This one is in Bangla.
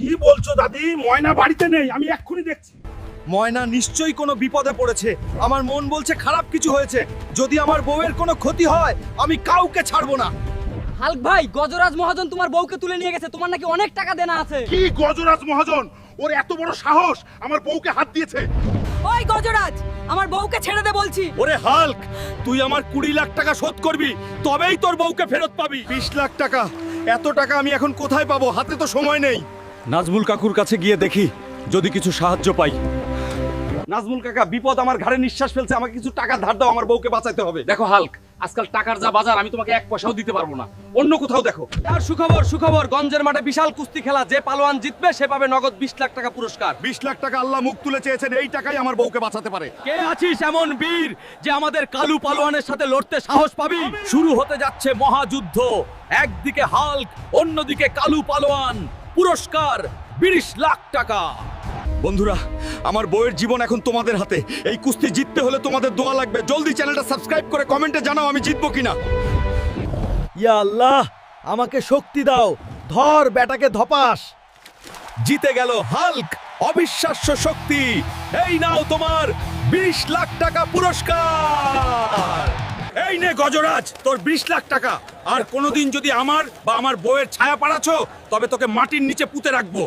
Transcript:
কি বলছো দাদি? ময়না বাড়িতে নেই, আমি এক্ষুনি দেখছি। ময়না নিশ্চয়ই কোনো বিপদে পড়েছে। আমার মন বলছে খারাপ কিছু হয়েছে। যদি আমার বউয়ের কোনো ক্ষতি হয় আমি কাউকে ছাড়বো না। হাল্ক ভাই, গজরাজ মহাজন তোমার বউকে তুলে নিয়ে গেছে। তোমার নাকি অনেক টাকা দেনা আছে। কি গজরাজ মহাজন? ওর এত বড় সাহস আমার বউকে হাত দিয়েছে। ওই গজরাজ, আমার বউকে ছেড়ে দে বলছি। ওরে হাল্ক, তুই আমার 20 লাখ টাকা শোধ করবি, তবেই তোর বউকে ফেরত পাবি। 20 লাখ টাকা? এত টাকা আমি এখন কোথায় পাবো? হাতে তো সময় নেই। নাজমুল কাকুর কাছে গিয়ে দেখি যদি কিছু সাহায্য পাই। নাজমুল কাকা, বিপদ আমার ঘাড়ে নিঃশ্বাস ফেলছে, আমাকে কিছু টাকা ধার দাও, আমার বউকে বাঁচাতে হবে। দেখো হাল্ক, আজকাল টাকার যা বাজার, আমি তোমাকে এক পয়সাও দিতে পারবো না। অন্য কোথাও দেখো। আর সুখবর, সুখবর, গঞ্জের মাঠে বিশাল কুস্তি খেলা, যে পালোয়ান জিতবে সে পাবে নগদ 20 লাখ টাকা পুরস্কার। 20 লাখ টাকা আল্লাহ মুখ তুলে চেয়েছেন, এই টাকাই আমার বউকে বাঁচাতে পারে। কে আছিস এমন বীর যে আমাদের কালু পালোয়ানের সাথে লড়তে সাহস পাবি? শুরু হতে যাচ্ছে মহাযুদ্ধ। একদিকে হাল্ক, অন্যদিকে কালু পালোয়ান। পুরস্কার 20 লাখ টাকা। বন্ধুরা, আমার বউয়ের জীবন এখন তোমাদের হাতে। এই কুস্তি জিততে হলে তোমাদের দোয়া লাগবে। জলদি চ্যানেলটা সাবস্ক্রাইব করে কমেন্টে জানাও আমি জিতবো কিনা। ইয়া আল্লাহ, আমাকে শক্তি দাও। ধর বেটাকে ধপাস। জিতে গেল হাল্ক, অবিশ্বাস্য শক্তি। এই নাও তোমার 20 লাখ টাকা পুরস্কার। এই নে গজরাজ, তোর 20 লাখ টাকা। আর কোনোদিন যদি আমার বা আমার বউয়ের ছায়া পাড়াছো, তবে তোকে মাটির নিচে পুঁতে রাখবো।